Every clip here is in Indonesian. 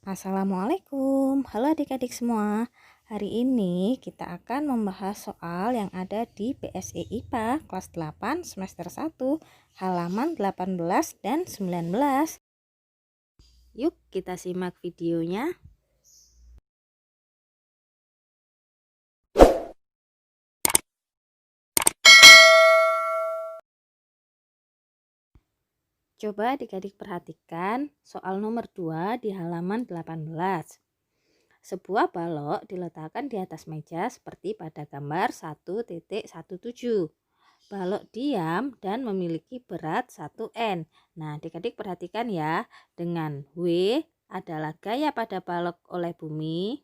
Assalamualaikum, halo adik-adik semua. Hari ini kita akan membahas soal yang ada di PSE IPA kelas 8 semester 1 halaman 18 dan 19. Yuk kita simak videonya. Coba adik-adik perhatikan soal nomor 2 di halaman 18. Sebuah balok diletakkan di atas meja seperti pada gambar 1.17. Balok diam dan memiliki berat 1 N. Nah, adik-adik perhatikan ya, dengan W adalah gaya pada balok oleh bumi,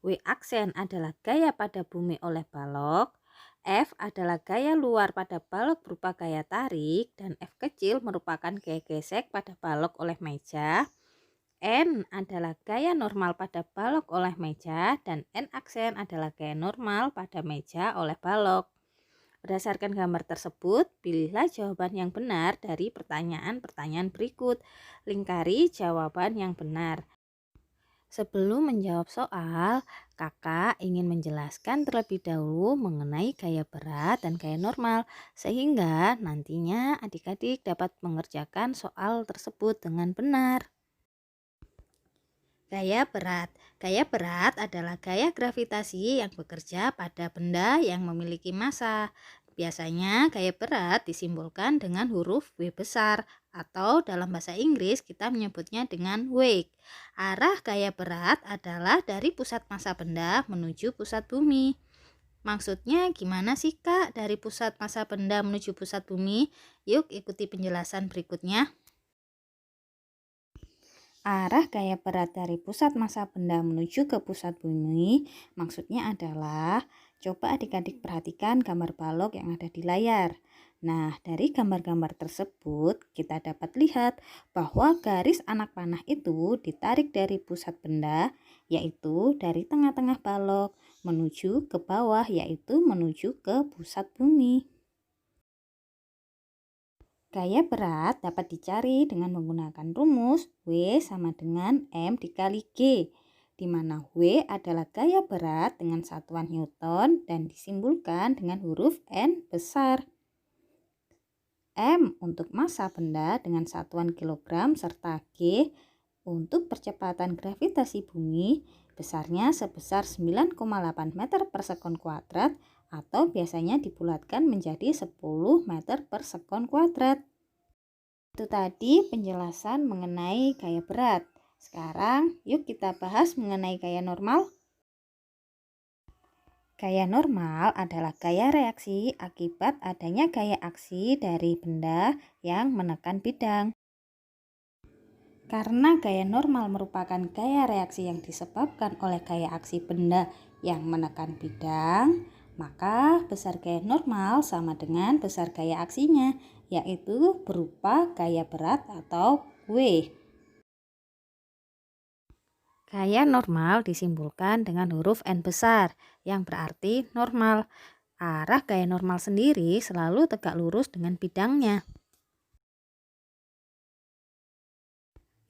W aksen adalah gaya pada bumi oleh balok, F adalah gaya luar pada balok berupa gaya tarik, dan F kecil merupakan gaya gesek pada balok oleh meja. N adalah gaya normal pada balok oleh meja, dan N aksen adalah gaya normal pada meja oleh balok. Berdasarkan gambar tersebut, pilihlah jawaban yang benar dari pertanyaan-pertanyaan berikut. Lingkari jawaban yang benar. Sebelum menjawab soal, kakak ingin menjelaskan terlebih dahulu mengenai gaya berat dan gaya normal, sehingga nantinya adik-adik dapat mengerjakan soal tersebut dengan benar. Gaya berat. Gaya berat adalah gaya gravitasi yang bekerja pada benda yang memiliki massa. Biasanya gaya berat disimbolkan dengan huruf W besar atau dalam bahasa Inggris kita menyebutnya dengan weight. Arah gaya berat adalah dari pusat massa benda menuju pusat bumi. Maksudnya gimana sih Kak dari pusat massa benda menuju pusat bumi? Yuk ikuti penjelasan berikutnya. Arah gaya berat dari pusat massa benda menuju ke pusat bumi maksudnya adalah, coba adik-adik perhatikan gambar balok yang ada di layar. Nah, dari gambar-gambar tersebut kita dapat lihat bahwa garis anak panah itu ditarik dari pusat benda, yaitu dari tengah-tengah balok menuju ke bawah, yaitu menuju ke pusat bumi. Gaya berat dapat dicari dengan menggunakan rumus W sama dengan M dikali G, di mana W adalah gaya berat dengan satuan Newton dan disimbolkan dengan huruf N besar. M untuk massa benda dengan satuan kilogram serta G untuk percepatan gravitasi bumi besarnya sebesar 9,8 meter per sekon kuadrat atau biasanya dibulatkan menjadi 10 meter per sekon kuadrat. Itu tadi penjelasan mengenai gaya berat. Sekarang yuk kita bahas mengenai gaya normal. Gaya normal adalah gaya reaksi akibat adanya gaya aksi dari benda yang menekan bidang. Karena gaya normal merupakan gaya reaksi yang disebabkan oleh gaya aksi benda yang menekan bidang, maka besar gaya normal sama dengan besar gaya aksinya, yaitu berupa gaya berat atau W. Gaya normal disimbolkan dengan huruf N besar, yang berarti normal. Arah gaya normal sendiri selalu tegak lurus dengan bidangnya.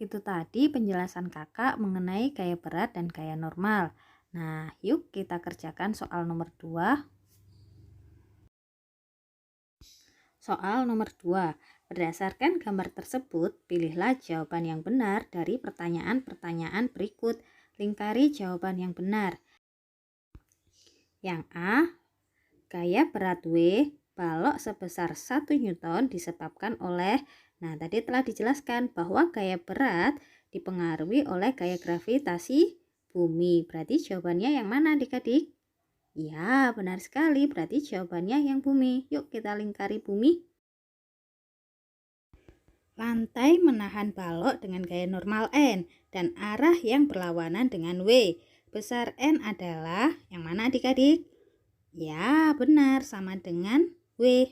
Itu tadi penjelasan kakak mengenai gaya berat dan gaya normal. Nah, yuk kita kerjakan soal nomor 2. Soal nomor 2. Berdasarkan gambar tersebut, pilihlah jawaban yang benar dari pertanyaan-pertanyaan berikut. Lingkari jawaban yang benar. Yang A, gaya berat W balok sebesar 1 Newton disebabkan oleh, nah tadi telah dijelaskan bahwa gaya berat dipengaruhi oleh gaya gravitasi bumi. Berarti jawabannya yang mana adik-adik? Ya, benar sekali. Berarti jawabannya yang bumi. Yuk kita lingkari bumi. Lantai menahan balok dengan gaya normal N dan arah yang berlawanan dengan W. Besar N adalah yang mana adik-adik? Ya, benar, sama dengan W.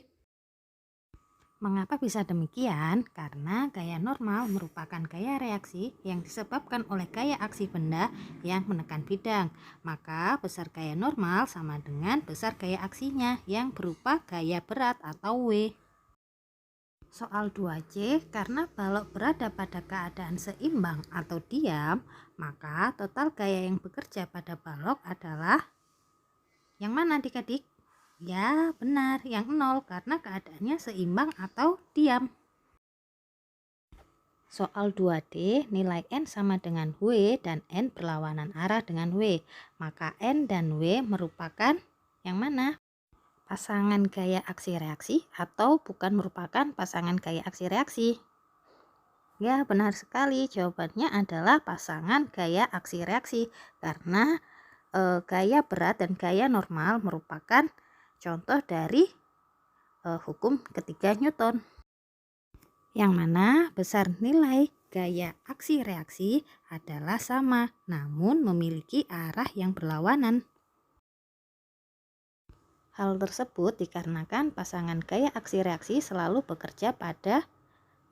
Mengapa bisa demikian? Karena gaya normal merupakan gaya reaksi yang disebabkan oleh gaya aksi benda yang menekan bidang. Maka besar gaya normal sama dengan besar gaya aksinya yang berupa gaya berat atau W. Soal 2C, karena balok berada pada keadaan seimbang atau diam, maka total gaya yang bekerja pada balok adalah yang mana adik-adik? Ya, benar, yang 0 karena keadaannya seimbang atau diam. Soal 2D, nilai N sama dengan W dan N berlawanan arah dengan W. Maka N dan W merupakan yang mana? Pasangan gaya aksi reaksi atau bukan merupakan pasangan gaya aksi reaksi? Ya, benar sekali. Jawabannya adalah pasangan gaya aksi reaksi karena gaya berat dan gaya normal merupakan contoh dari hukum ketiga Newton. Yang mana besar nilai gaya aksi reaksi adalah sama, namun memiliki arah yang berlawanan. Hal tersebut dikarenakan pasangan gaya aksi reaksi selalu bekerja pada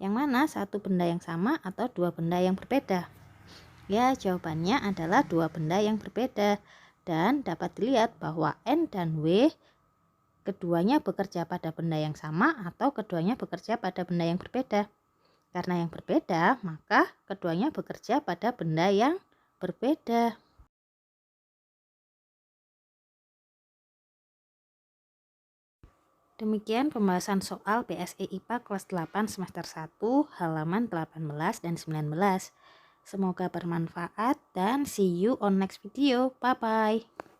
yang mana satu benda yang sama atau dua benda yang berbeda. Ya, jawabannya adalah dua benda yang berbeda. Dan dapat dilihat bahwa N dan W keduanya bekerja pada benda yang sama atau keduanya bekerja pada benda yang berbeda. Karena yang berbeda, maka keduanya bekerja pada benda yang berbeda. Demikian pembahasan soal BSE IPA kelas 8 semester 1 halaman 18 dan 19. Semoga bermanfaat dan see you on next video. Bye-bye.